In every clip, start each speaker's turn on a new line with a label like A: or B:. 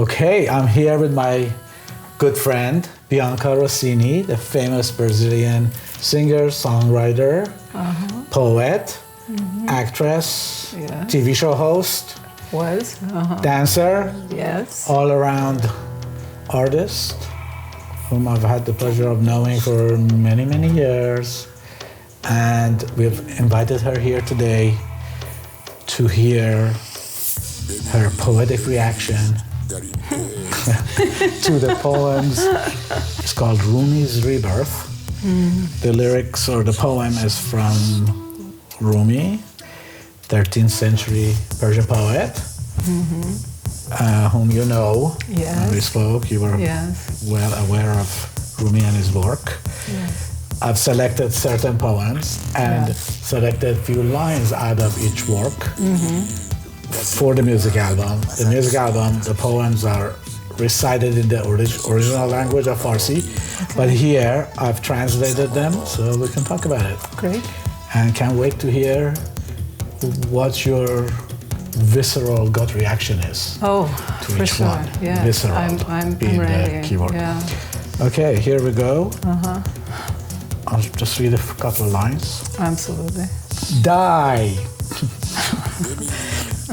A: Okay, I'm here with my good friend, Bianca Rossini, the famous Brazilian singer, songwriter, poet, actress, TV show host, dancer, all-around artist, whom I've had the pleasure of knowing for many, many years. And we've invited her here today to hear her poetic reaction to the poems. It's called Rumi's Rebirth. The lyrics or the poem is from Rumi, 13th century Persian poet, whom you know. When we spoke, you were well aware of Rumi and his work. I've selected certain poems and selected few lines out of each work for the music album. The music album, the poems are recited in the original language of Farsi, but here I've translated them so we can talk about it.
B: Great.
A: And can't wait to hear what your visceral gut reaction is.
B: Oh,
A: to
B: for
A: each
B: sure.
A: one.
B: Yeah,
A: Visceral
B: I'm
A: being
B: ready.
A: the keyword.
B: Yeah.
A: Okay, here we go. I'll just read a couple of lines.
B: Absolutely.
A: Die.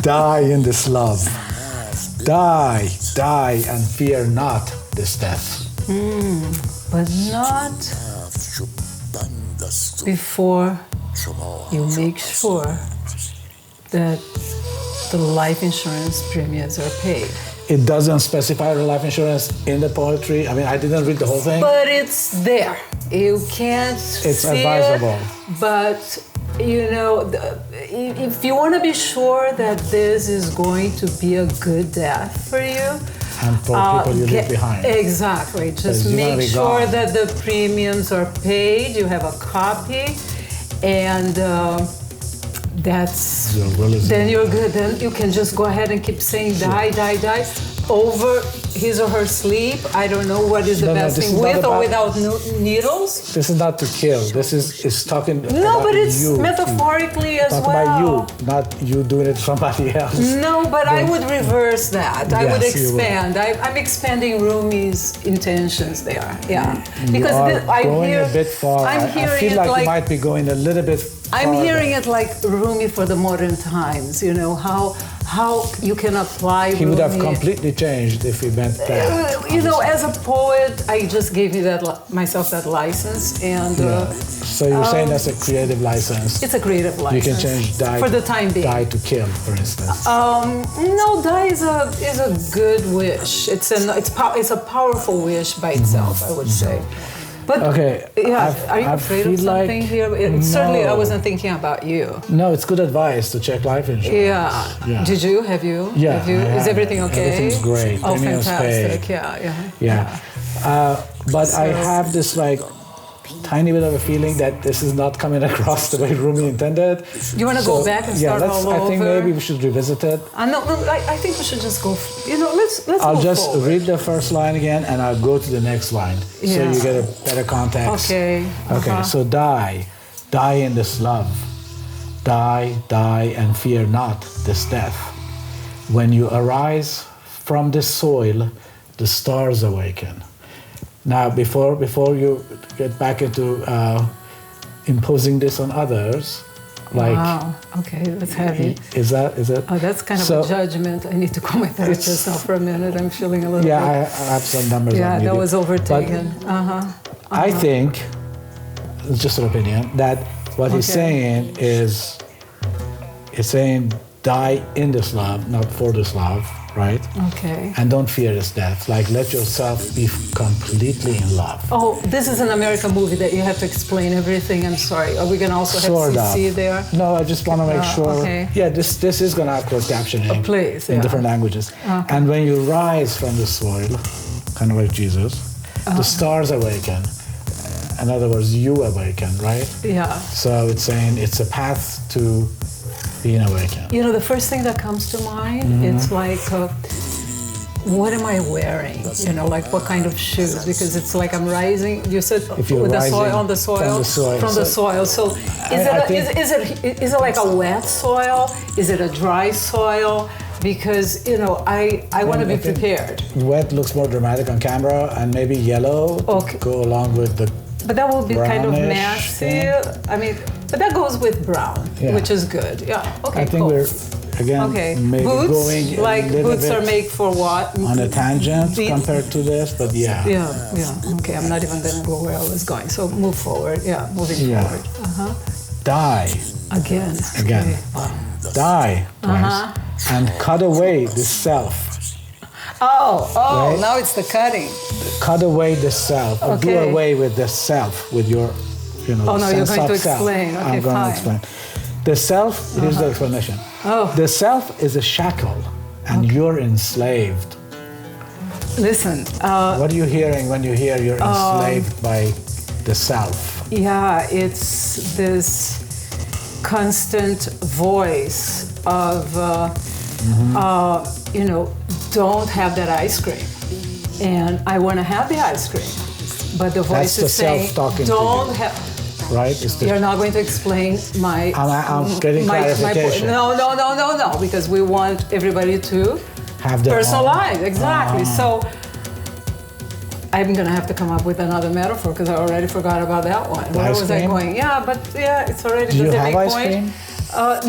A: Die in this love. Die, die, and fear not this death.
B: But not before you make sure that the life insurance premiums are paid.
A: It doesn't specify the life insurance in the poetry. I mean, I didn't read the whole thing.
B: But it's there. You can't
A: It's
B: see
A: advisable.
B: it, but you know, if you want to be sure that this is going to be a good death for you,
A: And for people you leave behind.
B: Exactly. Just
A: you're gonna
B: make
A: be
B: sure
A: gone.
B: that the premiums are paid. You have a copy, and that's
A: Your will is
B: then you're good. Then you can just go ahead and keep saying die, die, die over his or her sleep. I don't know what is the
A: No,
B: best
A: this
B: thing,
A: is not
B: with or
A: about-
B: without needles.
A: This is not to kill. This is talking
B: No,
A: about
B: but it's
A: you.
B: metaphorically as
A: Talk
B: well.
A: about you, not you doing it to somebody else.
B: No, but I would reverse that. I would
A: Yes, you would.
B: expand. I'm expanding Rumi's intentions there. Yeah, because
A: you are going
B: hear,
A: a bit far.
B: I'm
A: I
B: hearing
A: feel
B: it
A: like,
B: like
A: you might be going a little bit
B: I'm
A: farther.
B: hearing it like Rumi for the modern times. You know how you can apply.
A: He would have
B: Rumi.
A: completely changed if he meant that.
B: You know, as a poet, I just gave me myself that license, and
A: So you're saying that's a creative license.
B: it's a creative license.
A: You can change die
B: for the time being.
A: Die to kill, for instance.
B: No, die is a good wish. It's a powerful wish by itself, I would say. But
A: Okay,
B: yeah, are you
A: I
B: afraid of
A: feel
B: something
A: like-
B: here? Certainly, I
A: No.
B: wasn't thinking about you.
A: No, it's good advice to check life insurance.
B: Yeah. Did you? Have you?
A: Yeah,
B: Have you?
A: I
B: Is
A: have.
B: everything okay?
A: Everything's great.
B: Oh,
A: Premiums
B: fantastic.
A: paid.
B: Yeah.
A: But I have this like tiny bit of a feeling that this is not coming across the way Rumi intended.
B: You want to go back and start all over?
A: I think maybe we should revisit it.
B: No, I think we should just go. Let's
A: I'll
B: go
A: just
B: forward.
A: read the first line again and I'll go to the next line so
B: Yeah.
A: you get a better context.
B: Okay.
A: Okay, so die in this love. Die, and fear not this death. When you arise from this soil, the stars awaken. Now, before you get back into imposing this on others, like,
B: Wow. Okay, that's heavy.
A: is it?
B: Oh, that's kind of
A: So-
B: a judgment. I need to call my therapist now for a minute. I'm feeling a little
A: Yeah,
B: bit.
A: I have some numbers.
B: Yeah,
A: on
B: that
A: you.
B: was overtaken.
A: I think, it's just an opinion, that what he's
B: Okay.
A: saying is, he's saying die in this love, not for this love, right?
B: Okay.
A: And don't fear this death. Like, let yourself be completely in love.
B: Oh, this is an American movie that you have to explain everything. I'm sorry. Are we going to also
A: Sort
B: have
A: of.
B: CC there?
A: No, I just want to make sure.
B: okay.
A: Yeah, this is going to have closed captioning
B: Please,
A: in
B: yeah.
A: different languages.
B: Okay.
A: And when you rise from the soil, kind of like Jesus, the stars awaken. In other words, you awaken, right?
B: Yeah.
A: So it's saying it's a path to being awakened.
B: You know, the first thing that comes to mind, it's like, what am I wearing? You know, like what kind of shoes? Because it's like I'm rising. You said
A: If you're
B: with the
A: rising
B: soil on the soil,
A: from the soil.
B: So
A: I think-
B: is it like a wet soil? Is it a dry soil? because I want to be prepared.
A: Wet looks more dramatic on camera, and maybe yellow to go along with the.
B: But that will be kind of
A: brownish
B: messy.
A: thing.
B: I mean, but that goes with brown, which is good. Yeah. Okay.
A: I think
B: cool.
A: we're again maybe
B: boots,
A: going
B: like
A: a little
B: boots
A: bit
B: are made for what?
A: on a tangent compared to this, but yeah.
B: Yeah. Okay, I'm not even gonna go where I was going. So move forward. Yeah, moving forward.
A: Die.
B: Again.
A: Again.
B: Okay. Wow.
A: Die twice and cut away the self.
B: Right? Now it's the cutting.
A: Cut away the self, or do away with the self, with your,
B: no, you're
A: sense
B: going to
A: of self.
B: explain. Okay,
A: I'm going to explain. The self, here's the explanation. The self is a shackle, and you're enslaved.
B: Listen.
A: What are you hearing when you hear you're enslaved by the self?
B: Yeah, it's this constant voice of, don't have that ice cream. And I want to have the ice cream. But the voice is saying, don't have.
A: Right?
B: You're not going to explain my.
A: I'm getting clarification.
B: No, because we want everybody to
A: have their
B: personal life. Exactly. So I'm going to have to come up with another metaphor because I already forgot about that one. Where was I going? Yeah, but it's already.
A: Do you
B: does it
A: have
B: make
A: ice
B: point?
A: cream?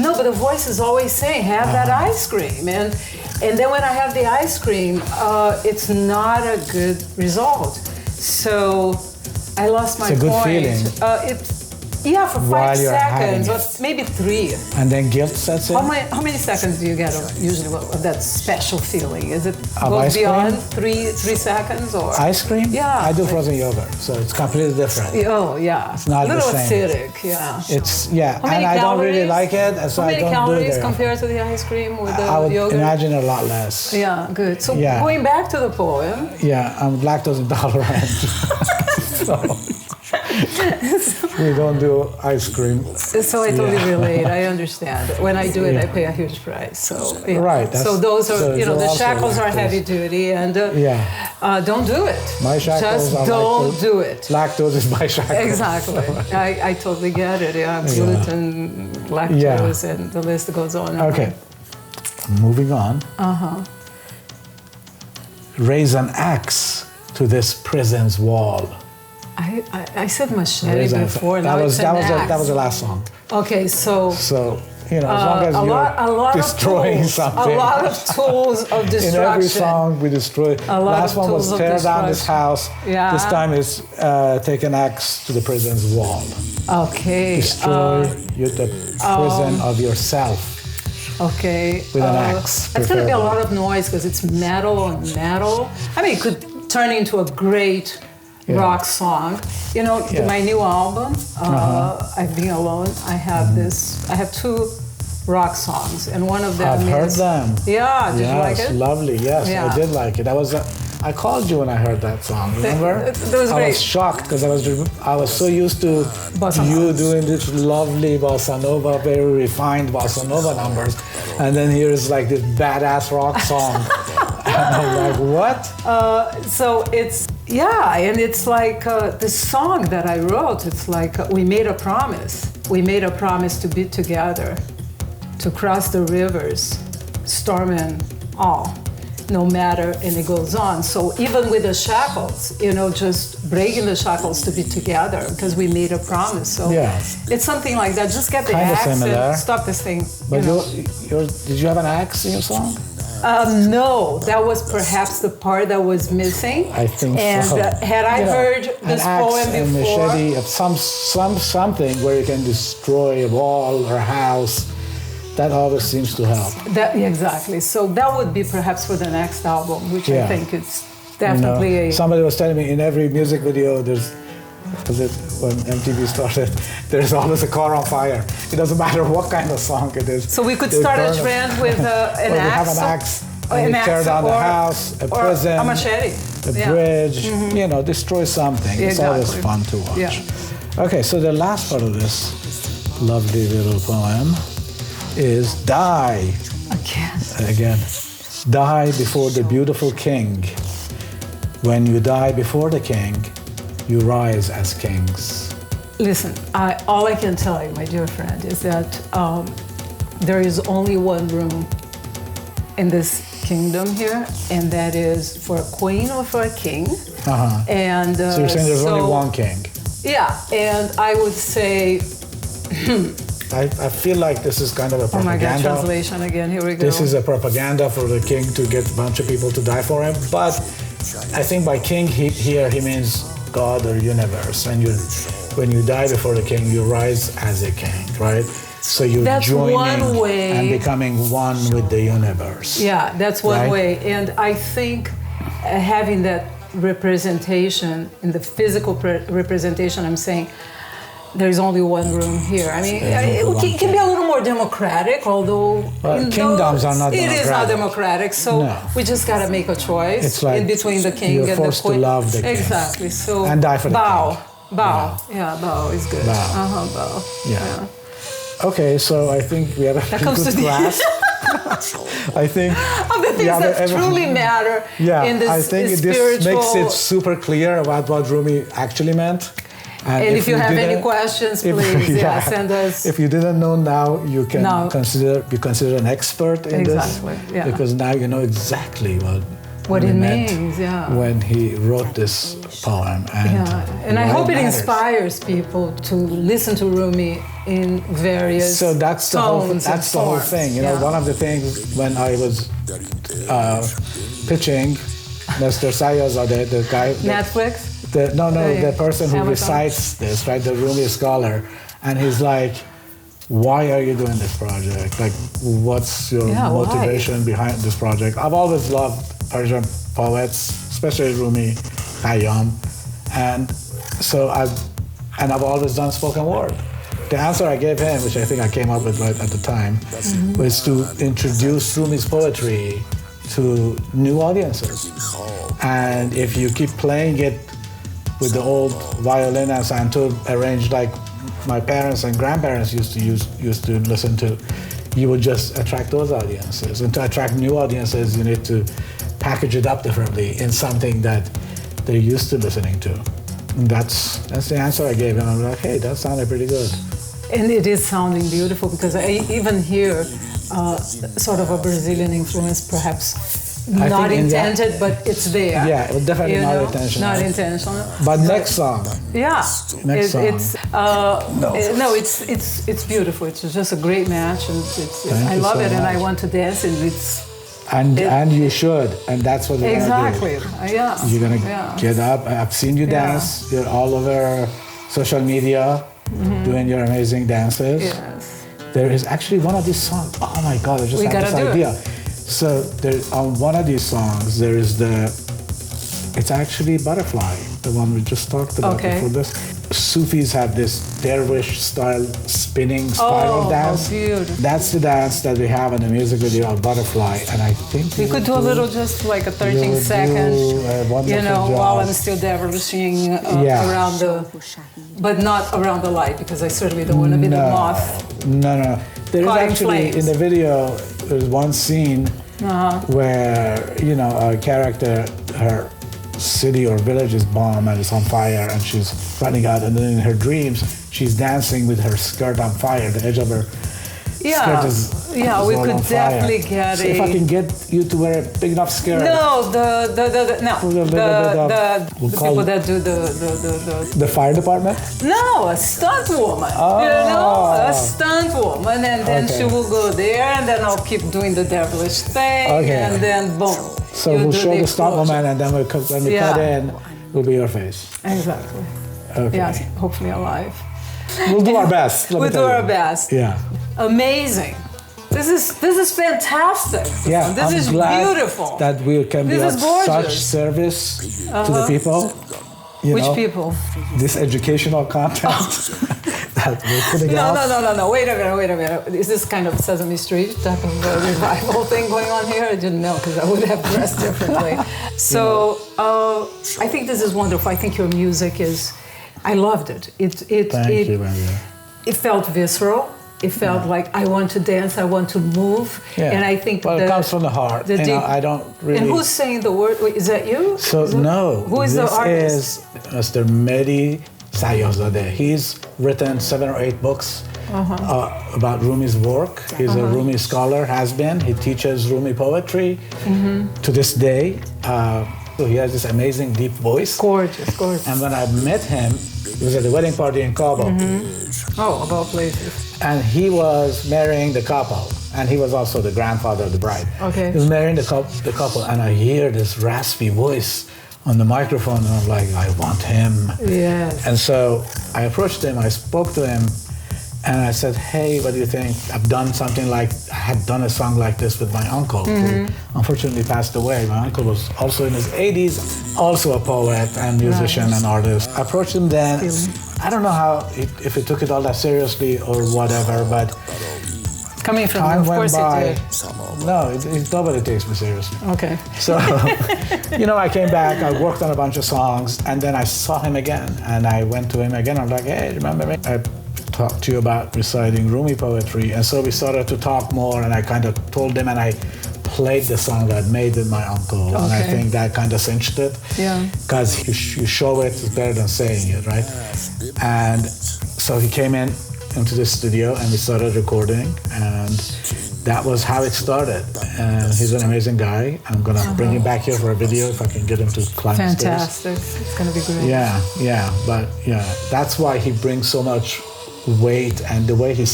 B: No, but the voice is always saying, have that ice cream. And then when I have the ice cream, it's not a good result. So I lost my point.
A: It's a good feeling.
B: For 5 seconds, or maybe 3.
A: And then guilt sets in?
B: How many seconds do you get usually of that special feeling? Is it
A: goes
B: beyond 3 seconds? Or
A: ice cream?
B: Yeah.
A: I do frozen yogurt, so it's completely different.
B: Oh, yeah.
A: It's not
B: a little
A: the same.
B: acidic, yeah.
A: It's, and I don't really like it, so I don't do it.
B: How many calories compared to the ice cream with the
A: I would
B: yogurt?
A: imagine a lot less.
B: Yeah, good. So going back to the poem.
A: Yeah, I'm lactose intolerant. So we don't do ice cream.
B: So I totally relate. I understand. When I do it, I pay a huge price. So
A: right.
B: So those are, the shackles are heavy duty, and don't do it.
A: My shackles
B: just don't do it.
A: Lactose is my shackles.
B: Exactly. I totally get it. Yeah, gluten, lactose, and the list goes on.
A: Okay. Moving on. Raise an axe to this prison's wall.
B: I said machete before.
A: That was the last song.
B: Okay, so
A: as long as you're destroying something.
B: A lot of tools of destruction.
A: In every song we destroy. Last one was tear down this house.
B: Yeah.
A: This time is take an axe to the prison's wall.
B: Okay.
A: Destroy the prison of yourself.
B: Okay.
A: With an axe.
B: It's going to be a lot of noise because it's metal on metal. I mean, it could turn into a great rock song. My new album, I've Been Alone, I have 2 rock songs, and one of them
A: I've heard them.
B: Yeah, did you like it?
A: Lovely, yes, I did like it. I called you when I heard that song, remember?
B: That was great.
A: I was shocked because I was so used to you doing this lovely bossa nova, very refined bossa nova numbers, and then here's like this badass rock song. And I'm like, what?
B: So it's, and it's like the song that I wrote, it's like we made a promise. We made a promise to be together, to cross the rivers, storm and all, no matter, and it goes on. So even with the shackles, just breaking the shackles to be together, because we made a promise. So it's something like that. Just get the axe and stop this thing.
A: But did you have an axe in your song?
B: No, that was perhaps the part that was missing.
A: I think so.
B: And had I heard this poem before,
A: and machete of something where you can destroy a wall or a house, that always seems to help.
B: Exactly. So that would be perhaps for the next album, which I think it's definitely
A: somebody was telling me in every music video when MTV started, there's always a car on fire. It doesn't matter what kind of song it is.
B: So we could start a trend with an axe.
A: You have an axe, and you tear down the house, a prison,
B: a machete,
A: a bridge, destroy something. It's always fun to watch.
B: Yeah.
A: Okay, so the last part of this lovely little poem is die. Again. Die before the beautiful king. When you die before the king, you rise as kings.
B: Listen, all I can tell you, my dear friend, is that there is only one room in this kingdom here, and that is for a queen or for a king. And
A: so you're saying there's only one king?
B: Yeah, and I would say.
A: I feel like this is kind of a propaganda.
B: Oh my God, translation again, here we go.
A: This is a propaganda for the king to get a bunch of people to die for him, but I think by king here he means God or universe. And when you die before the king, you rise as a king, right? So you're joining and becoming one with the universe.
B: Yeah, that's one way. And I think having that representation, in the physical representation, I'm saying, there's only one room here. I mean, it can be a little more democratic, although
A: kingdoms are not democratic.
B: It is not democratic, so we just got to make a choice in between the king and the queen.
A: You're forced to love the king.
B: Exactly. So
A: and die for the king.
B: Bow. Yeah, bow is good. Bow.
A: Yeah. Okay, so I think we have a pretty good grasp. I think
B: of the things that truly matter in this
A: I think this makes it super clear about what Rumi actually meant.
B: And if you have any questions, please send us.
A: If you didn't know now, you can be considered an expert in this. Because now you know exactly what it means when he wrote this poem.
B: And I hope it inspires people to listen to Rumi in various
A: So that's the whole thing. You know, one of the things when I was pitching Mr. Sayazadeh, the guy
B: Netflix.
A: The person who recites this, right, the Rumi scholar, and he's like, why are you doing this project? Like, what's your motivation behind this project? I've always loved Persian poets, especially Rumi, Khayyam, and so I've always done spoken word. The answer I gave him, which I think I came up with right at the time, was to introduce Rumi's poetry to new audiences. And if you keep playing it with the old violin and santur arranged like my parents and grandparents used to listen to, you would just attract those audiences. And to attract new audiences, you need to package it up differently in something that they're used to listening to. And that's the answer I gave him. I'm like, hey, that sounded pretty good.
B: And it is sounding beautiful because I even hear sort of a Brazilian influence, perhaps. Not intended, but it's there.
A: Yeah, definitely not intentional.
B: Not intentional.
A: But next song.
B: Yeah.
A: Next song.
B: It's beautiful. It's just a great match, and I love it, and I want to dance, and
A: and you should, and that's what you're gonna do.
B: Yeah.
A: You're gonna get up. I've seen you dance. You're all over social media, doing your amazing dances.
B: Yes.
A: There is actually one of these songs. Oh my God! I just had this idea. So on one of these songs, there is it's actually Butterfly, the one we just talked about before this. Sufis have this dervish-style spinning spiral dance.
B: Beautiful.
A: That's the dance that we have in the music video of Butterfly, and I think
B: we could do a little, just like a 13-second, while I'm still dervishing around but not around the light, because I certainly don't want to be the moth.
A: No. There is actually, in the video, there's one scene where, a character, her city or village is bombed and it's on fire, and she's running out, and then in her dreams, she's dancing with her skirt on fire. The edge of her skirt is
B: we could definitely get
A: so if I can get you to wear a big enough skirt.
B: No, the people that do
A: the fire department?
B: No, a stunt woman. A stunt woman, and then she will go there, and then I'll keep doing the devilish thing, and then boom.
A: So we'll show the stunt woman, and then when we cut in, will be your face.
B: Exactly.
A: Okay.
B: Yeah, hopefully alive.
A: We'll do our best.
B: We'll do our best.
A: Yeah.
B: Amazing. This is fantastic.
A: Yeah,
B: this is beautiful.
A: That we can be of such service to the people.
B: Which people?
A: This educational content that we're putting out.
B: No. Wait a minute. Is this kind of Sesame Street type of revival thing going on here? I didn't know, because I would have dressed differently. So I think this is wonderful. I think your music is. I loved it.
A: Thank you, Bianca.
B: It felt visceral. It felt like I want to dance, I want to move, and I think
A: it comes from the heart. I don't really.
B: And who's saying the word? Wait, is that you? Who is the artist?
A: This is Mr. Mehdi Sayazadeh. He's written 7 or 8 books about Rumi's work. He's a Rumi scholar, has been. He teaches Rumi poetry to this day. So he has this amazing deep voice.
B: Gorgeous, gorgeous.
A: And when I met him, it was at the wedding party in Cabo.
B: Oh, of all places.
A: And he was marrying the couple. And he was also the grandfather of the bride.
B: Okay.
A: He was marrying the couple, and I hear this raspy voice on the microphone, and I'm like, I want him.
B: Yes.
A: And so I approached him, I spoke to him, and I said, hey, what do you think? I had done a song like this with my uncle, who unfortunately passed away. My uncle was also in his 80s, also a poet and musician and artist. I approached him then. I don't know if he took it all that seriously or whatever, but
B: coming from
A: time
B: you, of
A: went
B: course
A: by.
B: it did.
A: No, nobody takes me seriously.
B: Okay.
A: So, I came back, I worked on a bunch of songs, and then I saw him again, and I went to him again. I'm like, hey, remember me? I talked to you about reciting Rumi poetry, and so we started to talk more, and I kind of told him, and I played the song that I made with my uncle, and I think that kind of cinched it.
B: Yeah.
A: Because you show it is better than saying it, right? And so he came into the studio, and we started recording, and that was how it started. And he's an amazing guy. I'm gonna bring him back here for a video if I can get him to climb the stairs.
B: Fantastic. It's gonna be great.
A: Yeah. That's why he brings so much weight, and the way he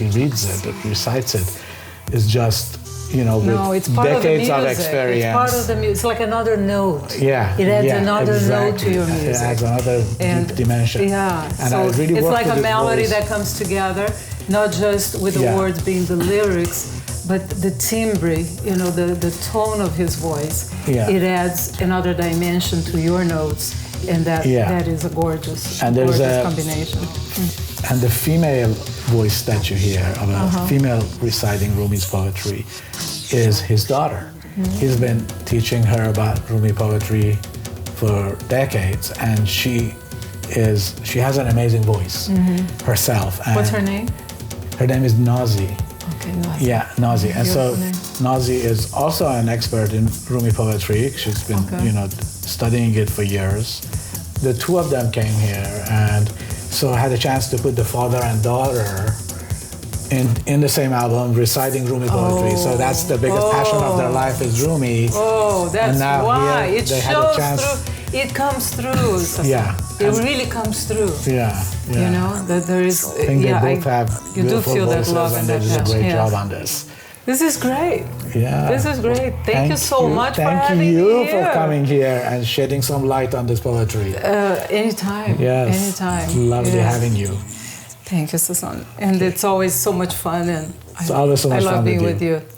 A: reads it, recites it, is just
B: it's part
A: decades
B: of
A: of
B: the music.
A: experience.
B: It's part of the music. It's like another note.
A: Yeah.
B: It adds another note to your music.
A: It adds another deep dimension.
B: Yeah.
A: And
B: so
A: I really
B: it's like a melody
A: voice.
B: that comes together, not just with the words being the lyrics, but the timbre, the tone of his voice.
A: Yeah.
B: It adds another dimension to your notes, and that is a gorgeous combination.
A: And the female voice that you hear of a female reciting Rumi's poetry is his daughter. He's been teaching her about Rumi poetry for decades, and she has an amazing voice herself. And
B: what's her name?
A: Her name is Nazi.
B: Okay, Nazi.
A: Yeah, Nazi. And so
B: name.
A: Nazi is also an expert in Rumi poetry. She's been, studying it for years. The two of them came here, and so I had a chance to put the father and daughter in the same album, reciting Rumi poetry. So that's the biggest passion of their life is Rumi.
B: Oh, that's why. It shows through. It comes through.
A: Yeah.
B: It really comes through.
A: Yeah.
B: That there is.
A: I think they both have
B: you do
A: beautiful
B: feel that
A: voices,
B: love
A: and
B: and
A: they
B: that
A: did a great
B: passion.
A: job on this.
B: This is great.
A: Yeah.
B: This is great. Thank you so much for having me
A: you
B: here.
A: for coming here and shedding some light on this poetry.
B: Anytime.
A: Yes.
B: Anytime.
A: Lovely having you.
B: Thank you, Susan. And it's always so much fun, and
A: It's always so much
B: I love
A: fun
B: being
A: with
B: with you.